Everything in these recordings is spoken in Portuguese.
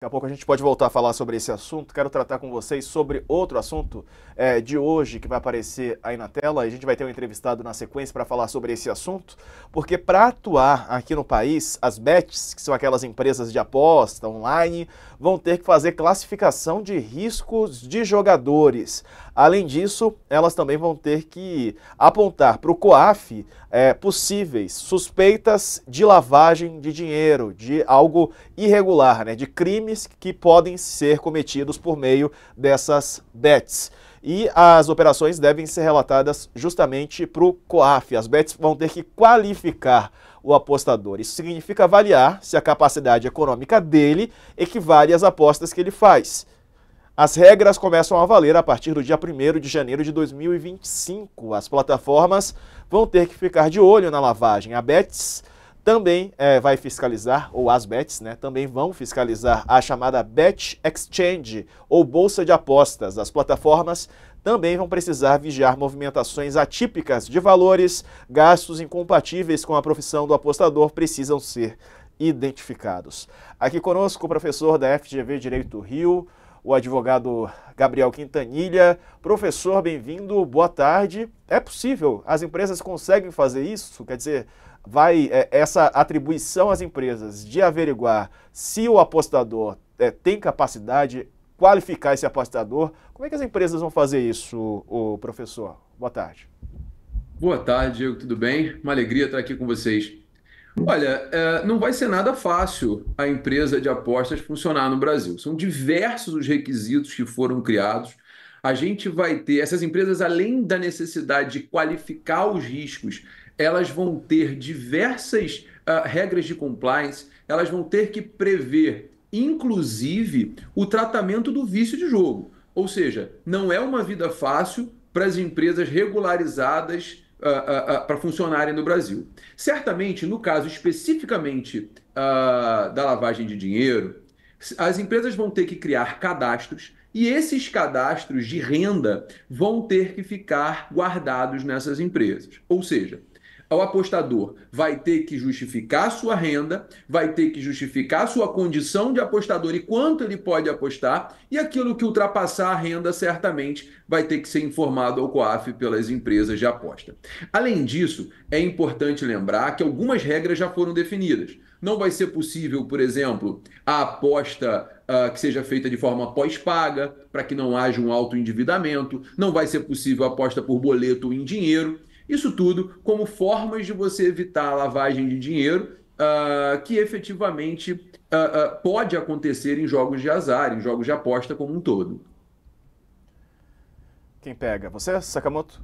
Daqui a pouco a gente pode voltar a falar sobre esse assunto. Quero tratar com vocês sobre outro assunto de hoje que vai aparecer aí na tela. A gente vai ter um entrevistado na sequência para falar sobre esse assunto, porque para atuar aqui no país, as bets, que são aquelas empresas de aposta online, vão ter que fazer classificação de riscos de jogadores. Além disso, elas também vão ter que apontar para o COAF possíveis suspeitas de lavagem de dinheiro, de algo irregular, né, de crimes que podem ser cometidos por meio dessas bets. E as operações devem ser relatadas justamente para o COAF. As bets vão ter que qualificar o apostador. Isso significa avaliar se a capacidade econômica dele equivale às apostas que ele faz. As regras começam a valer a partir do dia 1º de janeiro de 2025. As plataformas vão ter que ficar de olho na lavagem. A Bets também vai fiscalizar, ou as Bets, né, também vão fiscalizar a chamada Bet Exchange, ou Bolsa de Apostas. As plataformas também vão precisar vigiar movimentações atípicas de valores, gastos incompatíveis com a profissão do apostador precisam ser identificados. Aqui conosco o professor da FGV Direito Rio, o advogado Gabriel Quintanilha. Professor, bem-vindo, boa tarde. É possível? As empresas conseguem fazer isso? Quer dizer, vai essa atribuição às empresas de averiguar se o apostador tem capacidade de qualificar esse apostador? Como é que as empresas vão fazer isso, o professor? Boa tarde. Boa tarde, Diego, tudo bem? Uma alegria estar aqui com vocês. Olha, não vai ser nada fácil a empresa de apostas funcionar no Brasil. São diversos os requisitos que foram criados. A gente vai ter, essas empresas, além da necessidade de qualificar os riscos, elas vão ter diversas regras de compliance, elas vão ter que prever, inclusive, o tratamento do vício de jogo. Ou seja, não é uma vida fácil para as empresas regularizadas para funcionarem no Brasil. Certamente, no caso especificamente da lavagem de dinheiro, as empresas vão ter que criar cadastros e esses cadastros de renda vão ter que ficar guardados nessas empresas. Ou seja, o apostador vai ter que justificar sua renda, vai ter que justificar sua condição de apostador e quanto ele pode apostar, e aquilo que ultrapassar a renda certamente vai ter que ser informado ao COAF pelas empresas de aposta. Além disso, é importante lembrar que algumas regras já foram definidas. Não vai ser possível, por exemplo, a aposta que seja feita de forma pós-paga, para que não haja um alto endividamento. Não vai ser possível a aposta por boleto ou em dinheiro. Isso tudo como formas de você evitar a lavagem de dinheiro que efetivamente pode acontecer em jogos de azar, em jogos de aposta como um todo. Quem pega? Você, Sakamoto?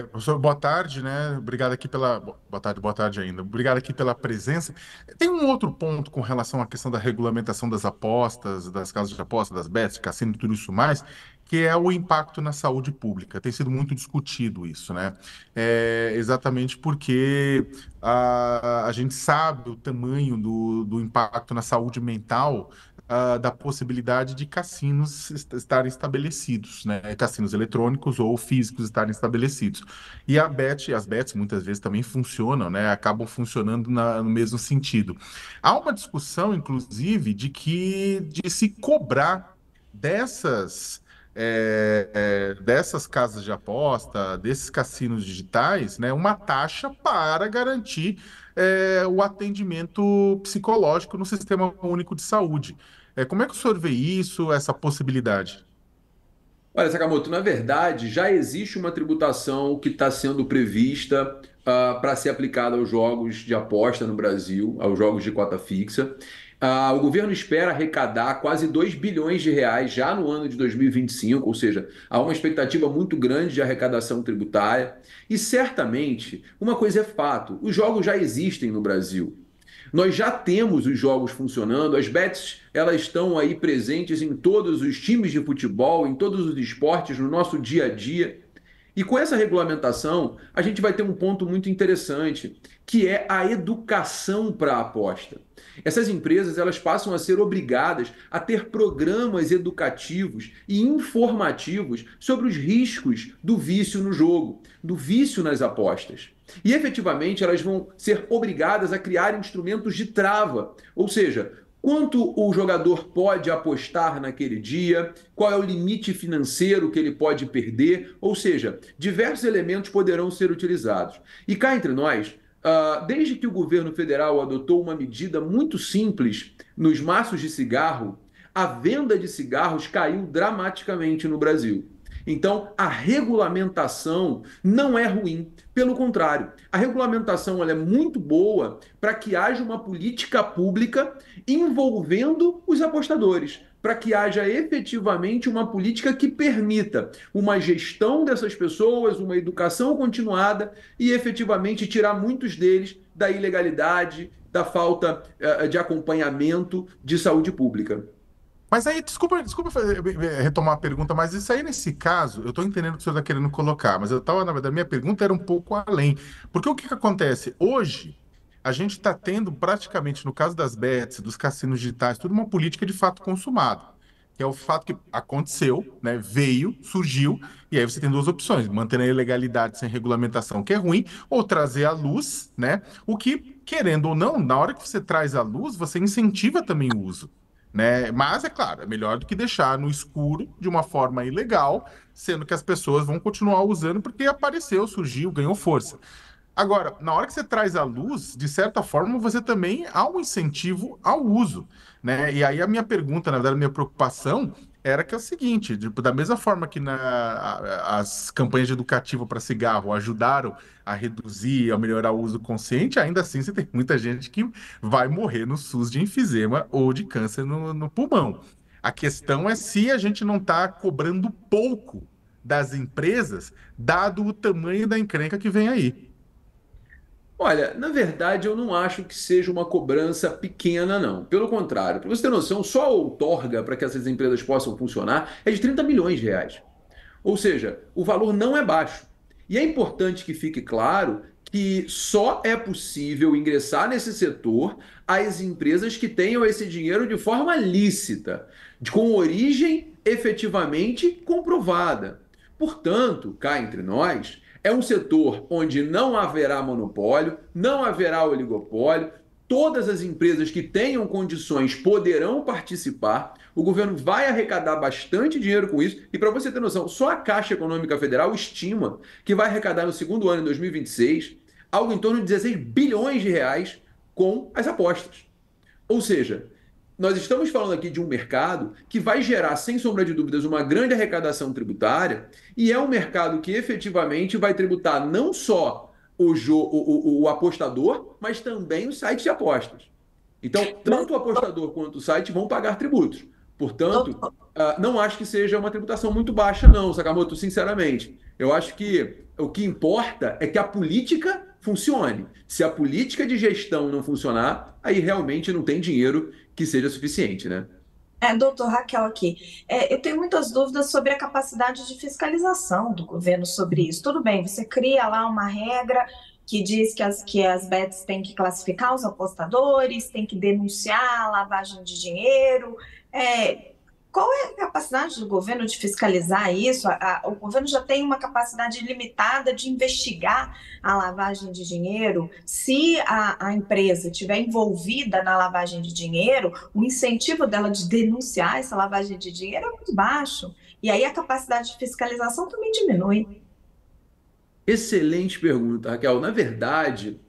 Professor, boa tarde, né? Obrigado aqui pela. Boa tarde ainda. Obrigado aqui pela presença. Tem um outro ponto com relação à questão da regulamentação das apostas, das casas de apostas, das bets, cassino e tudo isso mais, que é o impacto na saúde pública. Tem sido muito discutido isso, né? Exatamente porque a gente sabe o tamanho do impacto na saúde mental da possibilidade de cassinos estarem estabelecidos, né? Cassinos eletrônicos ou físicos estarem estabelecidos. E as bets muitas vezes também funcionam, né? Acabam funcionando no mesmo sentido. Há uma discussão, inclusive, de se cobrar dessas dessas casas de aposta, desses cassinos digitais, né, uma taxa para garantir o atendimento psicológico no Sistema Único de Saúde. Como é que o senhor vê isso, essa possibilidade? Olha, Sakamoto, na verdade, já existe uma tributação que está sendo prevista para ser aplicada aos jogos de aposta no Brasil, aos jogos de cota fixa. O governo espera arrecadar quase 2 bilhões de reais já no ano de 2025, ou seja, há uma expectativa muito grande de arrecadação tributária. E certamente, uma coisa é fato: os jogos já existem no Brasil. Nós já temos os jogos funcionando, as bets elas estão aí presentes em todos os times de futebol, em todos os esportes, no nosso dia a dia. E com essa regulamentação, a gente vai ter um ponto muito interessante, que é a educação para a aposta. Essas empresas elas passam a ser obrigadas a ter programas educativos e informativos sobre os riscos do vício no jogo, do vício nas apostas. E efetivamente elas vão ser obrigadas a criar instrumentos de trava, ou seja, quanto o jogador pode apostar naquele dia, qual é o limite financeiro que ele pode perder, ou seja, diversos elementos poderão ser utilizados. E cá entre nós, desde que o governo federal adotou uma medida muito simples nos maços de cigarro, a venda de cigarros caiu dramaticamente no Brasil. Então, a regulamentação não é ruim. Pelo contrário, a regulamentação ela é muito boa para que haja uma política pública envolvendo os apostadores, para que haja efetivamente uma política que permita uma gestão dessas pessoas, uma educação continuada e efetivamente tirar muitos deles da ilegalidade, da falta de acompanhamento de saúde pública. Mas aí, desculpa retomar a pergunta, mas isso aí, nesse caso, eu estou entendendo o que o senhor está querendo colocar, mas na verdade, minha pergunta era um pouco além. Porque o que acontece? Hoje, a gente está tendo praticamente, no caso das bets, dos cassinos digitais, tudo uma política de fato consumado. Que é o fato que aconteceu, né, veio, surgiu, e aí você tem duas opções: manter a ilegalidade sem regulamentação, que é ruim, ou trazer à luz, né, o que, querendo ou não, na hora que você traz à luz, você incentiva também o uso. Né? Mas, é claro, é melhor do que deixar no escuro de uma forma ilegal, sendo que as pessoas vão continuar usando porque apareceu, surgiu, ganhou força. Agora, na hora que você traz à luz, de certa forma, você também há um incentivo ao uso, né? E aí a minha pergunta, na verdade, a minha preocupação era que é o seguinte, tipo, da mesma forma que as campanhas de educativo para cigarro ajudaram a reduzir, a melhorar o uso consciente, ainda assim você tem muita gente que vai morrer no SUS de enfisema ou de câncer no pulmão. A questão é se a gente não está cobrando pouco das empresas, dado o tamanho da encrenca que vem aí. Olha, na verdade, eu não acho que seja uma cobrança pequena, não. Pelo contrário, para você ter noção, só a outorga para que essas empresas possam funcionar é de 30 milhões de reais. Ou seja, o valor não é baixo. E é importante que fique claro que só é possível ingressar nesse setor as empresas que tenham esse dinheiro de forma lícita, com origem efetivamente comprovada. Portanto, cá entre nós, é um setor onde não haverá monopólio, não haverá oligopólio, todas as empresas que tenham condições poderão participar, o governo vai arrecadar bastante dinheiro com isso, e para você ter noção, só a Caixa Econômica Federal estima que vai arrecadar no segundo ano, em 2026, algo em torno de 16 bilhões de reais com as apostas. Ou seja, nós estamos falando aqui de um mercado que vai gerar, sem sombra de dúvidas, uma grande arrecadação tributária, e é um mercado que efetivamente vai tributar não só o apostador, mas também os sites de apostas. Então, tanto o apostador quanto o site vão pagar tributos. Portanto, não acho que seja uma tributação muito baixa, não, Sakamoto, sinceramente. Eu acho que o que importa é que a política funcione. Se a política de gestão não funcionar, aí realmente não tem dinheiro que seja suficiente, né? Doutor Raquel aqui. Eu tenho muitas dúvidas sobre a capacidade de fiscalização do governo sobre isso. Tudo bem, você cria lá uma regra que diz que as bets têm que classificar os apostadores, têm que denunciar a lavagem de dinheiro. Qual é a capacidade do governo de fiscalizar isso? O governo já tem uma capacidade limitada de investigar a lavagem de dinheiro. Se a empresa estiver envolvida na lavagem de dinheiro, o incentivo dela de denunciar essa lavagem de dinheiro é muito baixo. E aí a capacidade de fiscalização também diminui. Excelente pergunta, Raquel. Na verdade,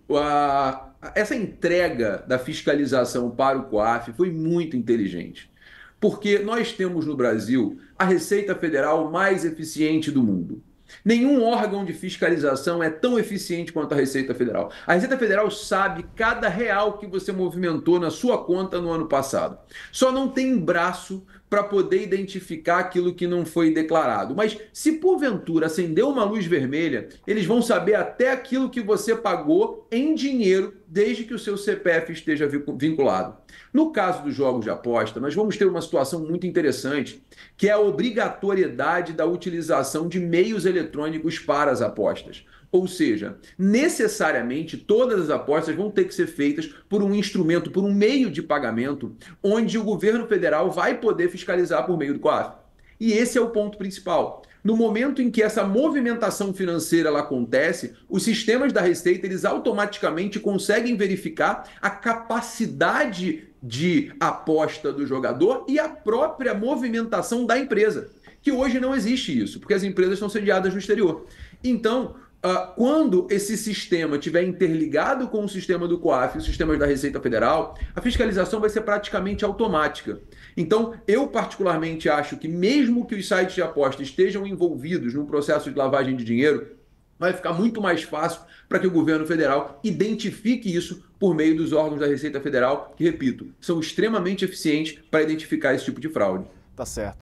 essa entrega da fiscalização para o COAF foi muito inteligente. Porque nós temos no Brasil a Receita Federal mais eficiente do mundo. Nenhum órgão de fiscalização é tão eficiente quanto a Receita Federal. A Receita Federal sabe cada real que você movimentou na sua conta no ano passado. Só não tem braço para poder identificar aquilo que não foi declarado. Mas se porventura acender uma luz vermelha, eles vão saber até aquilo que você pagou em dinheiro desde que o seu CPF esteja vinculado. No caso dos jogos de aposta, nós vamos ter uma situação muito interessante, que é a obrigatoriedade da utilização de meios eletrônicos para as apostas. Ou seja, necessariamente todas as apostas vão ter que ser feitas por um instrumento, por um meio de pagamento, onde o governo federal vai poder fiscalizar por meio do COAF. E esse é o ponto principal. No momento em que essa movimentação financeira ela acontece, os sistemas da Receita eles automaticamente conseguem verificar a capacidade de aposta do jogador e a própria movimentação da empresa, que hoje não existe isso, porque as empresas estão sediadas no exterior. Então, quando esse sistema estiver interligado com o sistema do COAF e os sistemas da Receita Federal, a fiscalização vai ser praticamente automática. Então, eu particularmente acho que mesmo que os sites de aposta estejam envolvidos num processo de lavagem de dinheiro, vai ficar muito mais fácil para que o governo federal identifique isso por meio dos órgãos da Receita Federal, que, repito, são extremamente eficientes para identificar esse tipo de fraude. Tá certo.